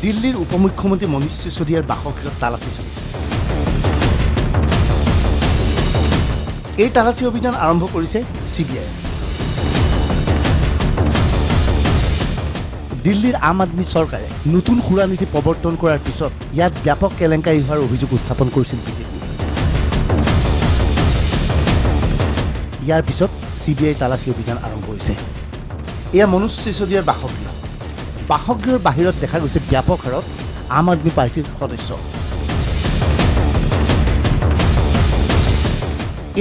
দিল্লীৰ উপমুখ্যমন্ত্ৰী মনীষ সিসোদিয়াৰ বাসগৃহত তালাচী চলিছে। এই তালাচী অভিযান আৰম্ভ কৰিছে CBI। দিল্লীৰ আম আদমি চৰকাৰে নতুন সুৰা নীতি প্ৰৱৰ্তন কৰাৰ পিছত ইয়াত ব্যাপক কেলেংকাৰী হোৱাৰ অভিযোগ উত্থাপন কৰিছিল বিজেপিয়ে। ইয়াৰ পিছত CBI তালাচী অভিযান আৰম্ভ হৈছে। এয়া মনীষ সিসোদিয়াৰ বাসগৃহ। বাসগৃহৰ বাহিৰত দেখা গৈছে ব্যাপক হাৰত আম আদমি পাৰ্টিৰ সদস্য।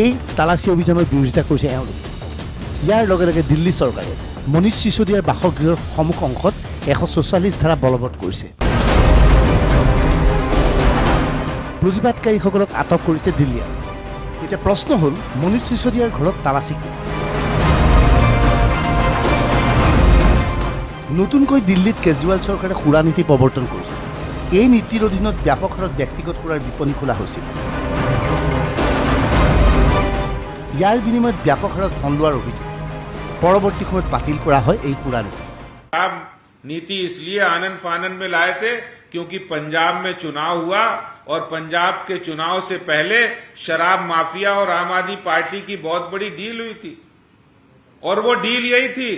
এই তালাচী অভিযানৰ বিৰোধিতা কৰিছে এওঁলোকে। ইয়াৰ লগে লগে দিল্লী চৰকাৰে মনীষ সিসোদিয়াৰ বাসগৃহৰ সন্মুখ অংশত 144 ধাৰা বলবৎ কৰিছে। প্ৰতিবাদকাৰীসকলক আটক কৰিছে দিল্লীয়ে। এতিয়া প্ৰশ্ন হ'ল মনীষ সিসোদিয়াৰ ঘৰত তালাচী কি? নতুনকৈ দিল্লীত কেজৰিৱাল চৰকাৰে সুৰা নীতি প্ৰৱৰ্তন কৰিছিল। এই নীতিৰ অধীনত ব্যাপক হাৰত ব্যক্তিগত সুৰাৰ বিপণী খোলা হৈছিল। ইয়াৰ বিনিময়ত ব্যাপক হাৰত ধন লোৱাৰ অভিযোগ। পৰৱৰ্তী সময়ত বাতিল কৰা হয় এই সুৰা নীতি। नीति इसलिए आनन फानन में लाए थे क्योंकि पंजाब में चुनाव हुआ और पंजाब के चुनाव से पहले शराब माफिया और आम आदमी पार्टी की बहुत बड़ी डील हुई थी। और वो डील यही थी,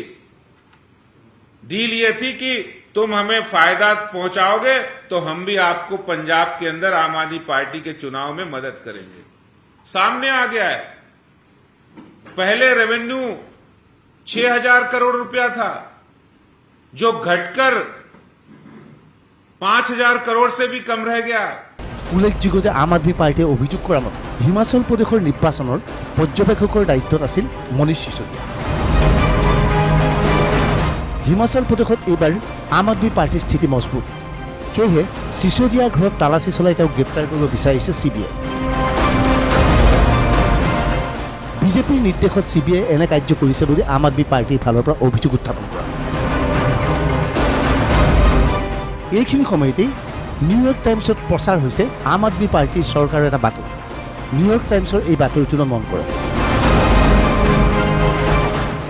डील ये थी कि तुम हमें फायदा पहुंचाओगे तो हम भी आपको पंजाब के अंदर आम आदमी पार्टी के चुनाव में मदद करेंगे। सामने आ गया है। पहले रेवेन्यू 6000 करोड़ रुपया था, जो घटकर 5000 करोड़ से भी कम रह गया। উল্লেখযোগ্য যে আম আদমি পাৰ্টিয়ে অভিযোগ কৰা মতে হিমাচল প্ৰদেশৰ নিৰ্বাচনৰ পৰ্যবেক্ষকৰ দায়িত্বত আছিল মনীষ সিসোদিয়া। হিমাচল প্ৰদেশত এইবাৰ আম আদমি পাৰ্টিৰ স্থিতি মজবুত। সেয়েহে সিসোদিয়াৰ ঘৰত তালাচী চলাই তেওঁক গ্ৰেপ্তাৰ কৰিব বিচাৰিছে CBI। বিজেপিৰ নিৰ্দেশত CBI এনে কাৰ্য কৰিছে বুলি আম আদমি পাৰ্টিৰ ফালৰ পৰা অভিযোগ উত্থাপন কৰা। এইখিনি সময়তেই নিউয়ৰ্ক টাইমছত প্ৰচাৰ হৈছে আম আদমি পাৰ্টিৰ চৰকাৰৰ এটা বাতৰি। নিউয়ৰ্ক টাইমছৰ এই বাতৰিটো মন কৰক।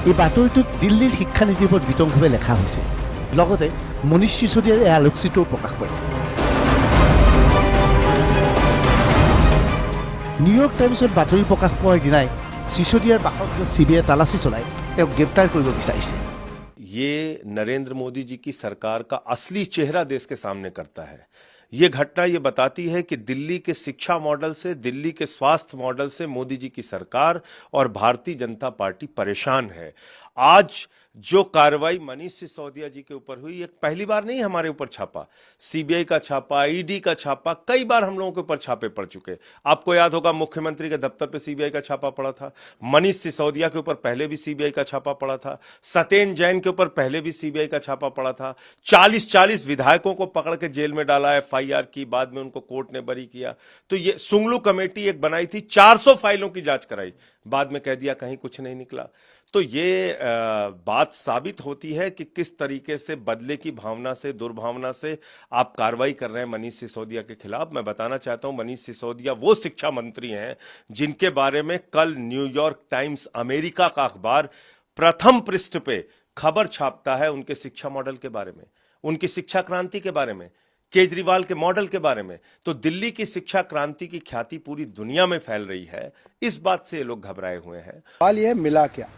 এই বাতৰিটোত দিল্লীৰ শিক্ষানীতিৰ ওপৰত বিতংভাৱে লেখা হৈছে। লগতে মনীষ সিসোদিয়াৰ এই আলোকচিত্ৰও প্ৰকাশ পাইছে। নিউয়ৰ্ক টাইমছত বাতৰি প্ৰকাশ পোৱাৰ দিনাই সিসোদিয়াৰ বাসগৃহত CBI তালাচী চলাই তেওঁক গ্ৰেপ্তাৰ কৰিব বিচাৰিছে। ये नरेंद्र मोदी जी की सरकार का असली चेहरा देश के सामने करता है। ये घटना ये बताती है कि दिल्ली के शिक्षा मॉडल से, दिल्ली के स्वास्थ्य मॉडल से मोदी जी की सरकार और भारतीय जनता पार्टी परेशान है। आज जो कार्रवाई मनीष सिसोदिया जी के ऊपर हुई, एक पहली बार नहीं हमारे ऊपर छापा, CBI का छापा, ED का छापा, कई बार हम लोगों के ऊपर छापे पड़ चुके। आपको याद होगा मुख्यमंत्री के दफ्तर पे CBI का छापा पड़ा था, मनीष सिसोदिया के ऊपर पहले भी CBI का छापा पड़ा था, सत्येंद्र जैन के ऊपर पहले भी CBI का छापा पड़ा था। 40-40 विधायकों को पकड़ के जेल में डाला, FIR की, बाद में उनको कोर्ट ने बरी किया। तो ये सुंगलू कमेटी एक बनाई थी, 400 फाइलों की जांच कराई, बाद में कह दिया कहीं कुछ नहीं निकला। तो ये बात साबित होती है कि किस तरीके से बदले की भावना से, दुर्भावना से आप कार्रवाई कर रहे हैं मनीष सिसोदिया के खिलाफ। मैं बताना चाहता हूं, मनीष सिसोदिया वो शिक्षा मंत्री हैं जिनके बारे में कल न्यूयॉर्क टाइम्स, अमेरिका का अखबार, प्रथम पृष्ठ पे खबर छापता है उनके शिक्षा मॉडल के बारे में, उनकी शिक्षा क्रांति के बारे में, केजरीवाल के मॉडल के बारे में। तो दिल्ली की शिक्षा क्रांति की ख्याति पूरी दुनिया में फैल रही है। इस बात से ये लोग घबराए हुए हैं। सवाल यह मिला क्या?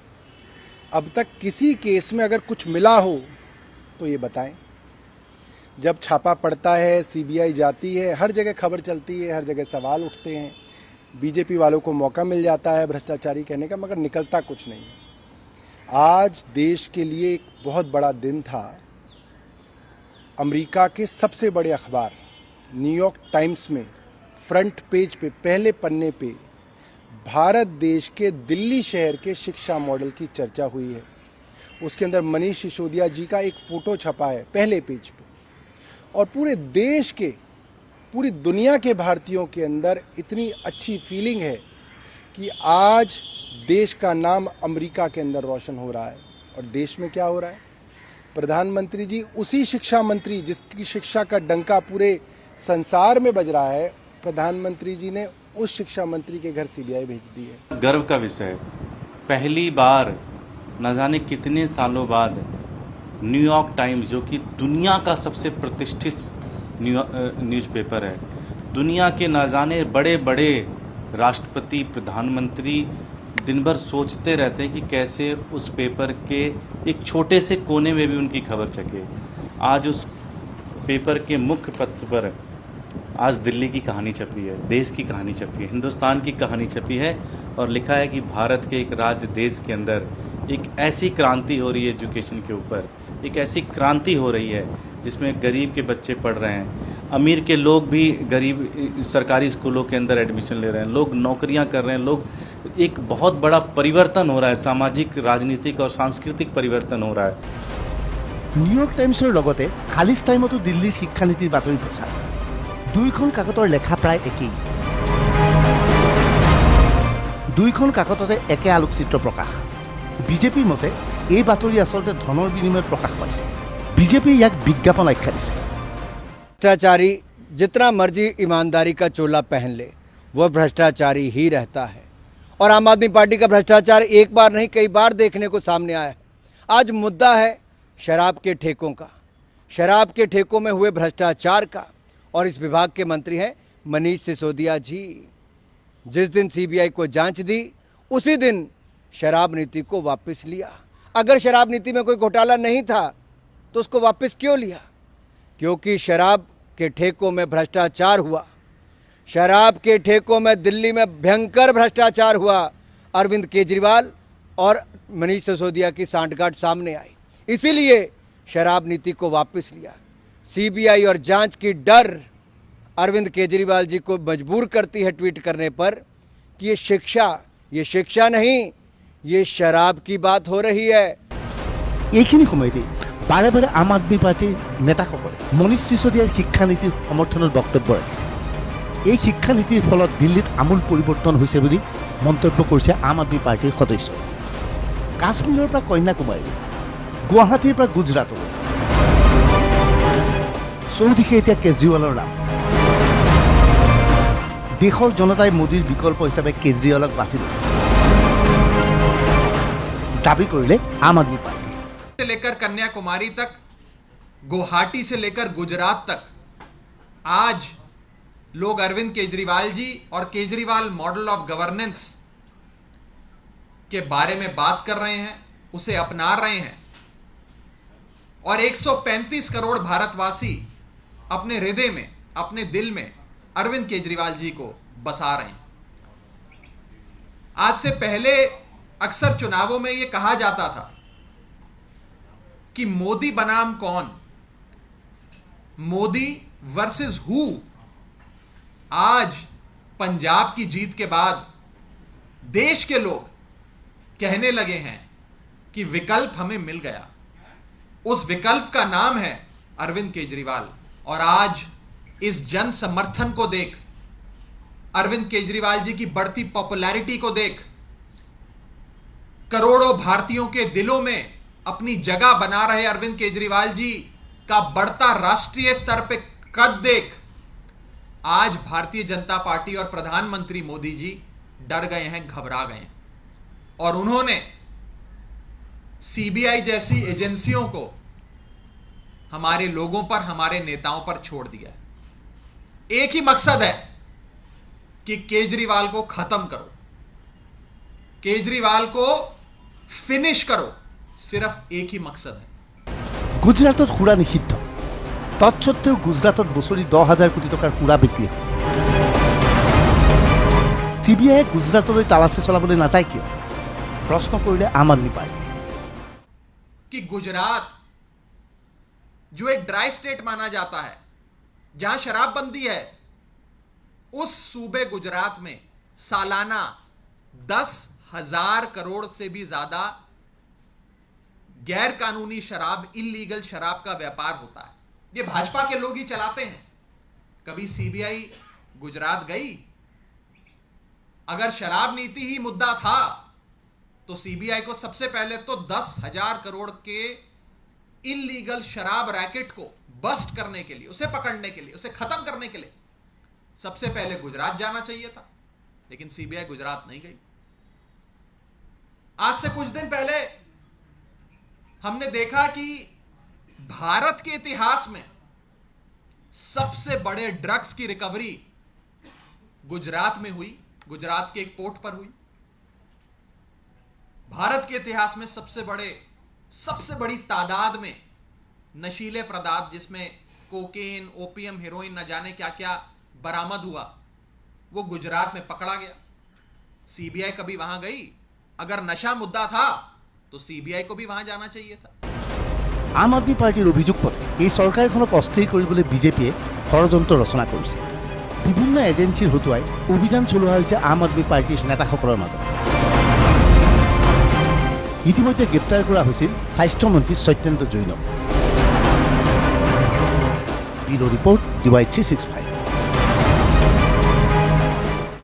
अब तक किसी केस में अगर कुछ मिला हो तो ये बताएं। जब छापा पड़ता है, CBI जाती है, हर जगह खबर चलती है, हर जगह सवाल उठते हैं, बीजेपी वालों को मौका मिल जाता है भ्रष्टाचारी कहने का, मगर निकलता कुछ नहीं। आज देश के लिए एक बहुत बड़ा दिन था। अमेरिका के सबसे बड़े अखबार न्यूयॉर्क टाइम्स में फ्रंट पेज पे, पहले पन्ने पे भारत देश के दिल्ली शहर के शिक्षा मॉडल की चर्चा हुई है। उसके अंदर मनीष सिसोदिया जी का एक फोटो छपा है पहले पेज पे। और पूरे देश के, पूरी दुनिया के भारतीयों के अंदर इतनी अच्छी फीलिंग है कि आज देश का नाम अमेरिका के अंदर रोशन हो रहा है। और देश में क्या हो रहा है? प्रधानमंत्री जी, उसी शिक्षा मंत्री जिसकी शिक्षा का डंका पूरे संसार में बज रहा है, प्रधानमंत्री जी ने उस शिक्षा मंत्री के घर CBI भेज दी है। गर्व का विषय, पहली बार न जाने कितने सालों बाद न्यूयॉर्क टाइम्स, जो कि दुनिया का सबसे प्रतिष्ठित न्यूज़पेपर है, दुनिया के ना जाने बड़े बड़े राष्ट्रपति, प्रधानमंत्री दिन भर सोचते रहते हैं कि कैसे उस पेपर के एक छोटे से कोने में भी उनकी खबर छके। आज उस पेपर के मुख्य पत्र पर आज दिल्ली की कहानी छपी है, देश की कहानी छपी है, हिंदुस्तान की कहानी छपी है और लिखा है कि भारत के एक राज्य देश के अंदर एक ऐसी क्रांति हो रही है एजुकेशन के ऊपर, एक ऐसी क्रांति हो रही है जिसमें गरीब के बच्चे पढ़ रहे हैं, अमीर के लोग भी गरीब सरकारी स्कूलों के अंदर एडमिशन ले रहे हैं, लोग नौकरियां कर रहे हैं, लोग एक बहुत बड़ा परिवर्तन हो रहा है, सामाजिक, राजनीतिक और सांस्कृतिक परिवर्तन हो रहा है। নিউয়ৰ্ক টাইমছৰ লগতে খালিজ টাইমতো দিল্লীৰ শিক্ষানীতিৰ বাতৰি প্ৰচাৰ। দুইখন কাকতৰ লেখা প্ৰায় একেই, দুইখন কাকততে একে আলোকচিত্ৰ প্ৰকাশ। বিজেপিৰ মতে এই বাতৰি আচলতে ধনৰ বিনিময়ত প্ৰকাশ পাইছে। বিজেপিয়ে ইয়াক বিজ্ঞাপন আখ্যা দিছে। भ्रष्टाचारी जितना मर्जी ईमानदारी का चोला पहन ले, वह भ्रष्टाचारी ही रहता है। और आम आदमी पार्टी का भ्रष्टाचार एक बार नहीं कई बार देखने को सामने आया है। आज मुद्दा है शराब के ठेकों का, शराब के ठेकों में हुए भ्रष्टाचार का। और इस विभाग के मंत्री हैं मनीष सिसोदिया जी। जिस दिन सीबीआई को जांच दी, उसी दिन शराब नीति को वापस लिया। अगर शराब नीति में कोई घोटाला नहीं था तो उसको वापस क्यों लिया? क्योंकि शराब के ठेकों में भ्रष्टाचार हुआ। शराब के ठेकों में दिल्ली में भयंकर भ्रष्टाचार हुआ। अरविंद केजरीवाल और मनीष सिसोदिया की सांठगांठ सामने आई, इसीलिए शराब नीति को वापस लिया। सीबीआई और जांच की डर अरविंद केजरीवाल जी को मजबूर करती है ट्वीट करने पर कि ये शिक्षा नहीं, ये शराब की बात हो रही है। এইখিনি সময়তেই বাৰে বাৰে আম আদমি পাৰ্টিৰ নেতাসকলে মনীষ চিচোদিয়াৰ শিক্ষানীতিৰ সমৰ্থনত বক্তব্য ৰাখিছে। এই শিক্ষানীতিৰ ফলত দিল্লীত আমূল পৰিৱৰ্তন হৈছে বুলি মন্তব্য কৰিছে আম আদমি পাৰ্টিৰ সদস্য। কাশ্মীৰৰ পৰা কন্যাকুমাৰীলৈ, গুৱাহাটীৰ পৰা গুজৰাটলৈ, চৌদিশে এতিয়া কেজৰিৱালৰ নাম। দেশৰ জনতাই মোদীৰ বিকল্প হিচাপে কেজৰিৱালক বাছি লৈছে, দাবী কৰিলে আম আদমি পাৰ্টি। से लेकर कन्याकुमारी तक, गुवाहाटी से लेकर गुजरात तक, आज लोग अरविंद केजरीवाल जी और केजरीवाल मॉडल ऑफ गवर्नेंस के बारे में बात कर रहे हैं, उसे अपना रहे हैं। और 135 करोड़ भारतवासी अपने हृदय में, अपने दिल में अरविंद केजरीवाल जी को बसा रहे हैं। आज से पहले अक्सर चुनावों में यह कहा जाता था कि मोदी बनाम कौन, मोदी वर्सेस हु। आज पंजाब की जीत के बाद देश के लोग कहने लगे हैं कि विकल्प हमें मिल गया। उस विकल्प का नाम है अरविंद केजरीवाल। और आज इस जन समर्थन को देख, अरविंद केजरीवाल जी की बढ़ती पॉपुलैरिटी को देख, करोड़ों भारतीयों के दिलों में अपनी जगह बना रहे अरविंद केजरीवाल जी का बढ़ता राष्ट्रीय स्तर पे कद देख, आज भारतीय जनता पार्टी और प्रधानमंत्री मोदी जी डर गए हैं, घबरा गए हैं। और उन्होंने सीबीआई जैसी एजेंसियों को हमारे लोगों पर, हमारे नेताओं पर छोड़ दिया है। एक ही मकसद है कि केजरीवाल को खत्म करो, केजरीवाल को फिनिश करो। सिर्फ एक ही मकसद है। গুজৰাটত সুৰা নিষিদ্ধ, তৎসত্ত্বেও গুজৰাটত বছৰি 10,000 কোটি টকাৰ সুৰা বিক্ৰী হয়। চিবিআইয়ে গুজৰাটলৈ তালাচী চলাবলৈ নাযায় কিয়? প্ৰশ্ন কৰিলে আম আদমি পাৰ্টি। कि गुजरात जो एक ड्राई स्टेट माना जाता है, जहां शराबबंदी है, उस सूबे गुजरात में सालाना 10,000 करोड़ से भी ज्यादा गैर कानूनी शराब, इलीगल शराब का व्यापार होता है। ये भाजपा के लोग ही चलाते हैं। कभी सीबीआई गुजरात गई? अगर शराब नीति ही मुद्दा था तो सीबीआई को सबसे पहले तो 10,000 करोड़ के इलीगल शराब रैकेट को बस्ट करने के लिए, उसे पकड़ने के लिए, उसे खत्म करने के लिए सबसे पहले गुजरात जाना चाहिए था। लेकिन सीबीआई गुजरात नहीं गई। आज से कुछ दिन पहले हमने देखा कि भारत के इतिहास में सबसे बड़े ड्रग्स की रिकवरी गुजरात में हुई, गुजरात के एक पोर्ट पर हुई। भारत के इतिहास में सबसे बड़ी तादाद में नशीले पदार्थ, जिसमें कोकेन, ओपियम, हेरोइन, न जाने क्या क्या बरामद हुआ, वो गुजरात में पकड़ा गया। सीबीआई कभी वहां गई? अगर नशा मुद्दा था तो सीबीआई को भी वहां जाना चाहिए था। আম আদমি পাৰ্টিৰ অভিযোগ মতে এই চৰকাৰখনক অস্থিৰ কৰিবলৈ বিজেপিয়ে ষড়যন্ত্ৰ ৰচনা কৰিছে। বিভিন্ন এজেঞ্চিৰ হতুৱাই অভিযান চলোৱা হৈছে আম আদমি পাৰ্টিৰ নেতাসকলৰ মাজত। ইতিমধ্যে গ্ৰেপ্তাৰ কৰা হৈছিল স্বাস্থ্যমন্ত্ৰী সত্যেন্দ্ৰ জৈনক। Bureau' report DY365।